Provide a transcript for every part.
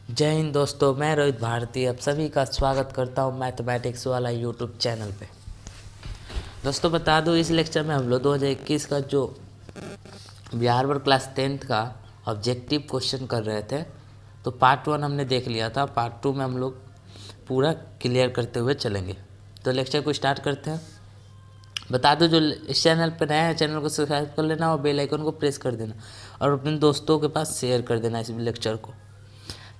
जय हिंद दोस्तों, मैं रोहित भारती आप सभी का स्वागत करता हूं मैथमेटिक्स वाला यूट्यूब चैनल पे। दोस्तों बता दूं, इस लेक्चर में हम लोग 2021 का जो बिहार बोर्ड क्लास 10th का ऑब्जेक्टिव क्वेश्चन कर रहे थे। तो पार्ट 1 हमने देख लिया था, पार्ट 2 में हम लोग पूरा क्लियर करते हुए चलेंगे। तो लेक्चर को स्टार्ट करते हैं। बता दो, जो इस चैनल पर नया है चैनल को सब्सक्राइब कर लेना और बेल आइकन को प्रेस कर देना और अपने दोस्तों के पास शेयर कर देना इस लेक्चर को।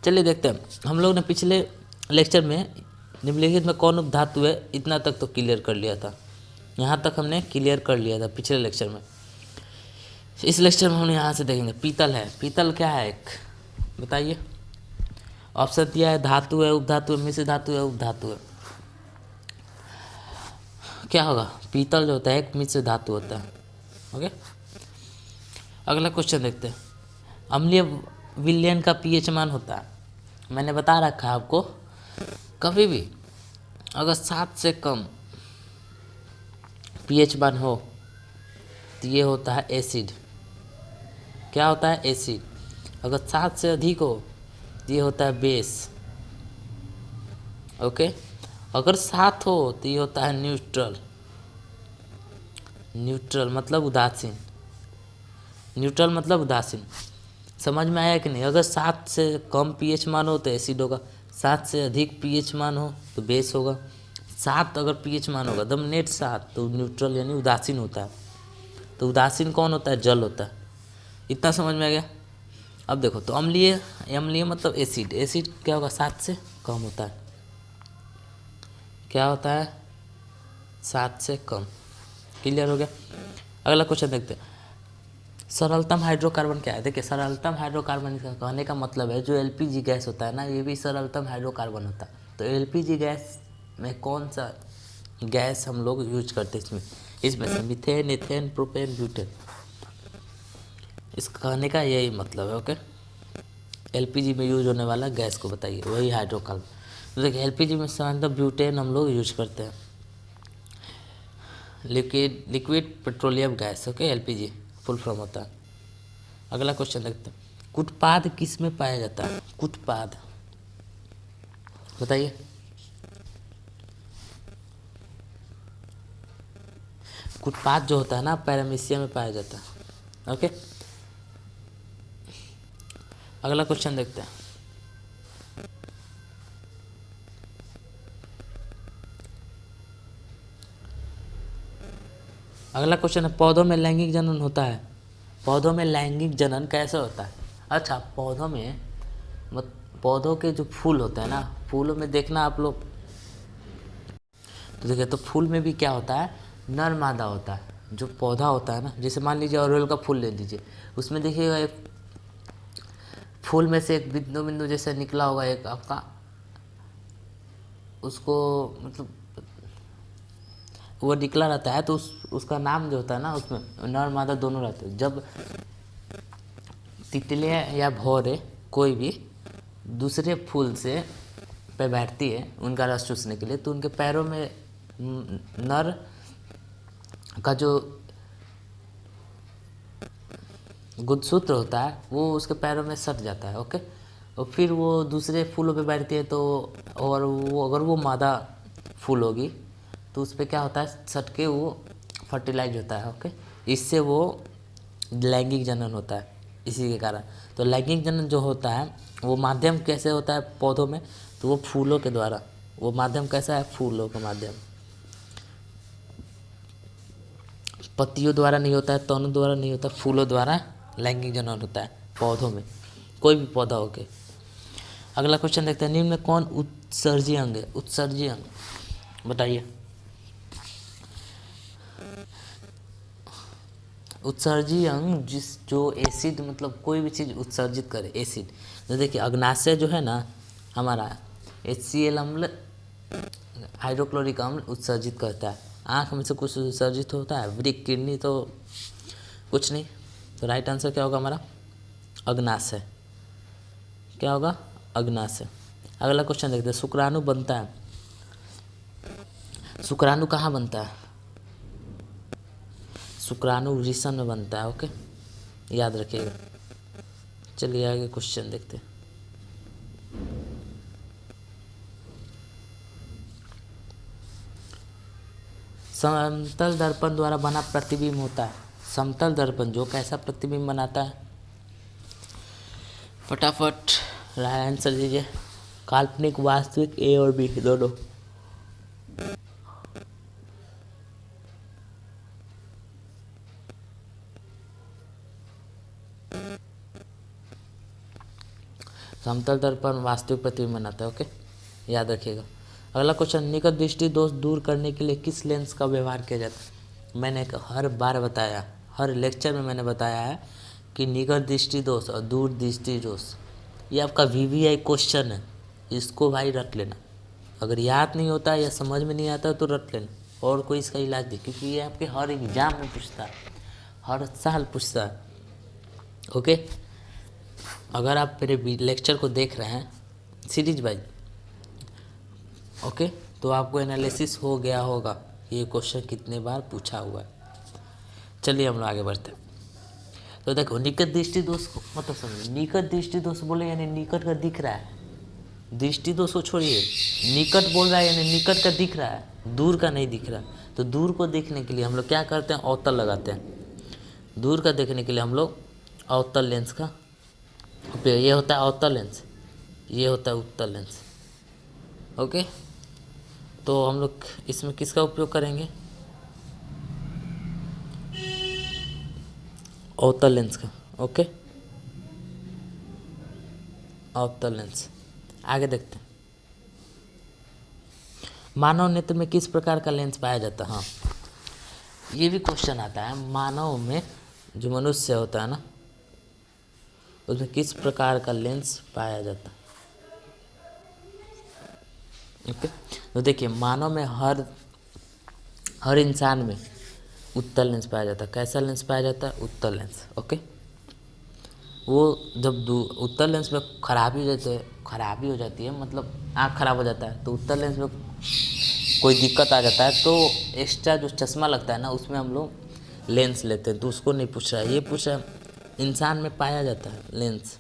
चलिए देखते हैं। हम लोग ने पिछले लेक्चर में निम्नलिखित में कौन उपधातु है इतना तक तो क्लियर कर लिया था। यहाँ तक हमने क्लियर कर लिया था पिछले लेक्चर में। इस लेक्चर में हम यहाँ से देखेंगे पीतल है। पीतल क्या है एक बताइए। ऑप्शन दिया है धातु है, उपधातु है, मिश्र धातु है, उपधातु है। क्या होगा? पीतल जो होता है एक मिश्र धातु होता है। ओके, अगला क्वेश्चन देखते हैं। अम्लीय विलयन का पीएच मान होता है, मैंने बता रखा है आपको, कभी भी अगर 7 से कम पीएच मान हो तो ये होता है एसिड। क्या होता है? एसिड। अगर 7 से अधिक हो तो ये होता है बेस। ओके, अगर 7 हो तो ये होता है न्यूट्रल। न्यूट्रल मतलब उदासीन। न्यूट्रल मतलब उदासीन। समझ में आया कि नहीं? अगर 7 से कम पीएच मान हो तो एसिड होगा, 7 से अधिक पीएच मान हो तो बेस होगा, 7 अगर पीएच मान होगा एकदम नेट 7 तो न्यूट्रल यानी उदासीन होता है। तो उदासीन कौन होता है? जल होता है। इतना समझ में आ गया? अब देखो, तो अम्लीय, अम्लीय मतलब एसिड। एसिड क्या होगा? 7 से कम होता है। क्या होता है? 7 से कम। क्लियर हो गया? अगला क्वेश्चन देखते हैं। सरलतम हाइड्रोकार्बन क्या है? देखिए, सरलतम हाइड्रोकार्बन का कहने का मतलब है जो एलपीजी गैस होता है ना, ये भी सरलतम हाइड्रोकार्बन होता है। तो एलपीजी गैस में कौन सा गैस हम लोग यूज करते हैं इसमें से मीथेन, इथेन, प्रोपेन, ब्यूटेन। इस कहने का यही मतलब है। ओके, एलपीजी में यूज होने वाला गैस को बताइए, वही हाइड्रोकार्बन। तो देखिए, एलपीजी में साधारणतः ब्यूटेन हम लोग यूज करते हैं, liquid petroleum gas. Okay, LPG full form होता है। अगला क्वेश्चन देखते हैं। कुटपाद किस में पाया जाता है? कुटपाद बताइए। कुटपाद जो होता है ना, पैरामीशियम में पाया जाता है। ओके, अगला क्वेश्चन देखते हैं। अगला क्वेश्चन है, पौधों में लैंगिक जनन होता है। पौधों में लैंगिक जनन कैसे होता है? अच्छा, पौधों में पौधों के जो फूल होते हैं ना, फूलों में देखना आप लोग, तो देखिए, तो फूल में भी क्या होता है? नर मादा होता है। जो पौधा होता है ना, जैसे मान लीजिए अरहुल का फूल ले लीजिए, उसमें देखिएगा एक फूल में से एक बिंदु बिंदु जैसे निकला होगा एक आपका, उसको मतलब वो निकला रहता है, तो उसका नाम जो होता है ना, उसमें नर मादा दोनों रहते हैं। जब तितलियाँ या भौरे कोई भी दूसरे फूल से पे बैठती है उनका रस चूसने के लिए, तो उनके पैरों में नर का जो गुदसूत्र होता है वो उसके पैरों में सट जाता है। ओके, और फिर वो दूसरे फूलों पे बैठती है, तो और वो अगर वो मादा फूल होगी तो उस पर क्या होता है? सट के वो फर्टिलाइज होता है। ओके, इससे वो लैंगिक जनन होता है इसी के कारण। तो लैंगिक जनन जो होता है वो माध्यम कैसे होता है पौधों में? तो वो फूलों के द्वारा। वो माध्यम कैसा है? फूलों का माध्यम। पत्तियों द्वारा नहीं होता है, तनों द्वारा नहीं होता, फूलों द्वारा लैंगिक जनन होता है पौधों में, कोई भी पौधा हो के। अगला क्वेश्चन देखते हैं। निम्न में कौन उत्सर्जी अंग है? उत्सर्जी अंग बताइए। उत्सर्जी अंग जो एसिड मतलब कोई भी चीज़ उत्सर्जित करे, एसिड। तो देखिए, अग्नाशय जो है ना हमारा, HCl अम्ल, हाइड्रोक्लोरिक अम्ल उत्सर्जित करता है। आँख में से कुछ उत्सर्जित होता है, वृक्क, किडनी तो कुछ नहीं। तो राइट आंसर क्या होगा हमारा? अग्नाशय। क्या होगा? अग्नाशय। अगला क्वेश्चन देखते हैं। शुक्राणु बनता है, शुक्राणु कहाँ बनता है? शुक्राणु वृषण में बनता है। ओके, याद रखिएगा। चलिए आगे क्वेश्चन देखते हैं। समतल दर्पण द्वारा बना प्रतिबिंब होता है। समतल दर्पण जो कैसा प्रतिबिंब बनाता है, फटाफट राय आंसर दीजिए। काल्पनिक, वास्तविक, ए और बी दोनों। समतल दर्पण वास्तविक प्रतिबिंब बनाता है। ओके, याद रखिएगा। अगला क्वेश्चन, निकट दृष्टि दोष दूर करने के लिए किस लेंस का व्यवहार किया जाता है? मैंने हर बार बताया, हर लेक्चर में मैंने बताया है कि निकट दृष्टि दोष और दूर दृष्टि दोष ये आपका VVI क्वेश्चन है, इसको भाई रट लेना। अगर याद नहीं होता या समझ में नहीं आता तो रट लेना, और कोई इसका इलाज नहीं, क्योंकि ये आपके हर एग्जाम में पूछता है, हर साल पूछता है। ओके, अगर आप मेरे लेक्चर को देख रहे हैं सीरीज वाइज, ओके, तो आपको एनालिसिस हो गया होगा ये क्वेश्चन कितने बार पूछा हुआ है। चलिए हम लोग आगे बढ़ते हैं। तो देखो, निकट दृष्टि दोष को मतलब समझो। निकट दृष्टि दोष बोले यानी निकट का दिख रहा है, दृष्टि दोष को छोड़िए, निकट बोल रहा है यानी निकट का दिख रहा है, दूर का नहीं दिख रहा। तो दूर को देखने के लिए हम लोग क्या करते हैं, अवतल लगाते हैं। दूर का देखने के लिए हम लोग अवतल लेंस का उपयोग, ये होता है अवतल लेंस, ये होता है उत्तल लेंस। ओके, तो हम लोग इसमें किसका उपयोग करेंगे, अवतल लेंस का। ओके, अवतल लेंस। आगे देखते हैं, मानव नेत्र में किस प्रकार का लेंस पाया जाता है? हाँ, ये भी क्वेश्चन आता है, मानव में जो मनुष्य होता है ना, उसमें किस प्रकार का लेंस पाया जाता है? ओके, तो देखिए, मानव में हर इंसान में उत्तल लेंस पाया जाता है। कैसा लेंस पाया जाता है? उत्तल लेंस। ओके, वो जब उत्तल लेंस में खराबी हो जाती है, मतलब आँख खराब हो जाता है, तो उत्तल लेंस में कोई दिक्कत आ जाता है तो एक्स्ट्रा जो चश्मा लगता है ना, उसमें हम लोग लेंस लेते हैं। तो उसको नहीं पूछ रहा है, ये पूछ रहा है इंसान में पाया जाता है लेंस।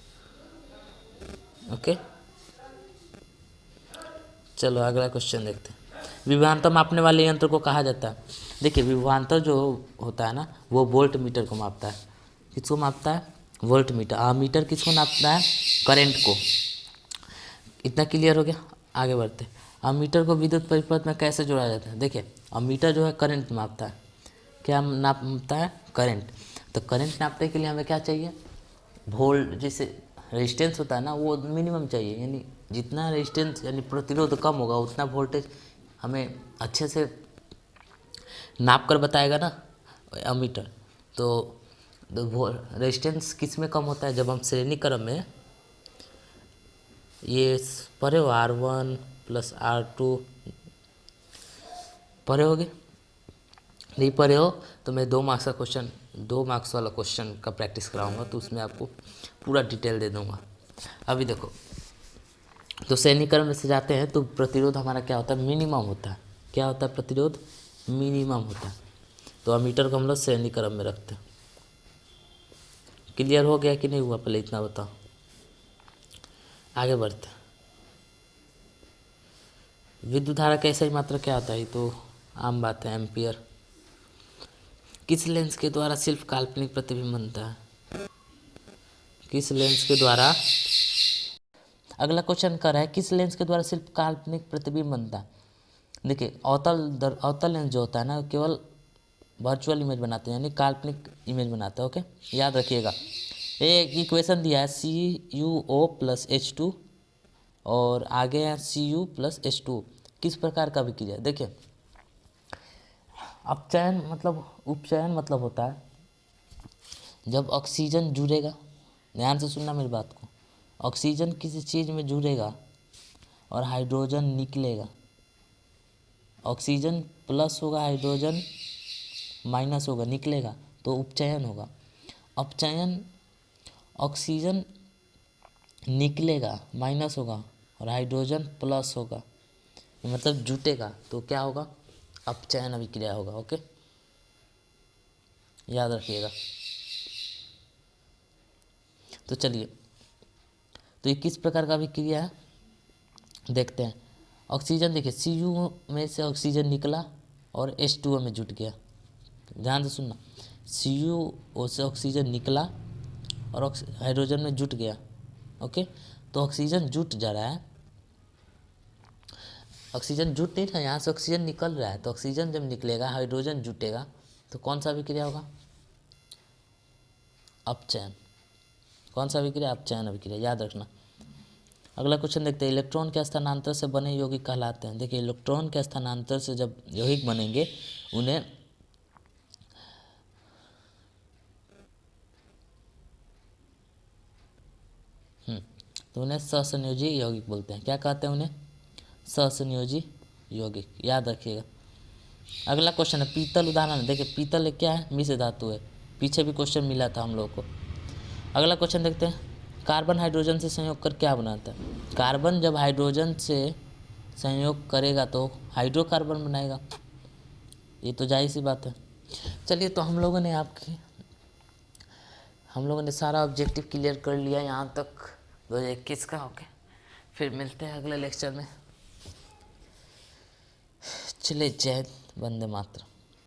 ओके, चलो अगला क्वेश्चन देखते हैं। विभवांतर मापने वाले यंत्र को कहा जाता है? देखिए, विभवांतर जो होता है ना, वो वोल्ट मीटर को मापता है। किसको मापता है? Volt meter. अमीटर किसको नापता है? करंट को। इतना क्लियर हो गया, आगे बढ़ते हैं। अमीटर को विद्युत परिपथ में कैसे जोड़ा जाता है? देखिए, अमीटर जो है करंट मापता है। क्या नापता है? करंट। तो करंट नापने के लिए हमें क्या चाहिए? वोल्ट, जैसे रेजिस्टेंस होता है ना, वो मिनिमम चाहिए, यानी जितना रेजिस्टेंस यानी प्रतिरोध कम होगा उतना वोल्टेज हमें अच्छे से नाप कर बताएगा ना अमीटर। तो रेजिस्टेंस किस में कम होता है? जब हम श्रेणी क्रम में ये पढ़े हो R1 + R2 पढ़े होगे, नहीं पढ़े हो तो मैं 2 मार्क्स वाला क्वेश्चन का प्रैक्टिस कराऊंगा, तो उसमें आपको पूरा डिटेल दे दूंगा। अभी देखो, तो श्रेणी क्रम में से जाते हैं तो प्रतिरोध हमारा क्या होता है? मिनिमम होता है। क्या होता है? प्रतिरोध मिनिमम होता है। तो अमीटर को हम लोग श्रेणी क्रम में रखते हैं। क्लियर हो गया कि नहीं हुआ? पहले इतना बताओ, आगे बढ़ते हैं। विद्युत धारा का ऐसा ही मात्रा क्या होता है? तो आम बात है, एम्पियर। किस लेंस के द्वारा सिर्फ काल्पनिक प्रतिबिंब बनता है? किस लेंस के द्वारा, अगला क्वेश्चन कर रहा है किस लेंस के द्वारा सिर्फ काल्पनिक प्रतिबिंब बनता है? देखिए, अवतल लेंस जो होता है ना, केवल वर्चुअल इमेज बनाते हैं, यानी काल्पनिक इमेज बनाता है। ओके, याद रखिएगा। एक इक्वेशन दिया है CuO + H2 और आगे है Cu + H2, किस प्रकार का विक्रिया है? देखिए, उपचयन मतलब होता है जब ऑक्सीजन जुड़ेगा, ध्यान से सुनना मेरी बात को, ऑक्सीजन किसी चीज़ में जुड़ेगा और हाइड्रोजन निकलेगा, ऑक्सीजन प्लस होगा, हाइड्रोजन माइनस होगा, निकलेगा, तो उपचयन होगा। अपचयन, ऑक्सीजन निकलेगा, माइनस होगा और हाइड्रोजन प्लस होगा, मतलब जुटेगा, तो क्या होगा? अपचयन अभिक्रिया होगा। ओके, याद रखिएगा। तो चलिए, तो ये किस प्रकार का अभिक्रिया है देखते हैं। ऑक्सीजन, देखिए Cu में से ऑक्सीजन निकला और H2O में जुट गया। ध्यान से सुनना, CO से ऑक्सीजन निकला और हाइड्रोजन में जुट गया। ओके, तो ऑक्सीजन जुट जा रहा है, ऑक्सीजन जुट नहीं रहा, यहाँ से ऑक्सीजन निकल रहा है। तो ऑक्सीजन जब निकलेगा, हाइड्रोजन जुटेगा, तो कौन सा अभिक्रिया होगा? अपचयन। कौन सा अभिक्रिया? अपचयन अभिक्रिया, याद रखना। अगला क्वेश्चन देखते हैं, इलेक्ट्रॉन के स्थानांतर से बने यौगिक कहलाते हैं। देखिए, इलेक्ट्रॉन के स्थानांतर से जब यौगिक बनेंगे उन्हें तो उन्हें सहसंयोजी यौगिक बोलते हैं। क्या कहते हैं उन्हें? सहसंयोजी यौगिक, याद रखिएगा। अगला क्वेश्चन है पीतल, उदाहरण देखिए, पीतल एक क्या है? मिश्र धातु है। पीछे भी क्वेश्चन मिला था हम लोग को। अगला क्वेश्चन देखते हैं, कार्बन हाइड्रोजन से संयोग कर क्या बनाता है? कार्बन जब हाइड्रोजन से संयोग करेगा तो हाइड्रोकार्बन बनाएगा, ये तो जाहिर सी बात है। चलिए, तो हम लोगों ने सारा ऑब्जेक्टिव क्लियर कर लिया यहाँ तक 2021 का। ओके, फिर मिलते हैं अगले लेक्चर में। चलिए, जय हिंद, वंदे मातरम।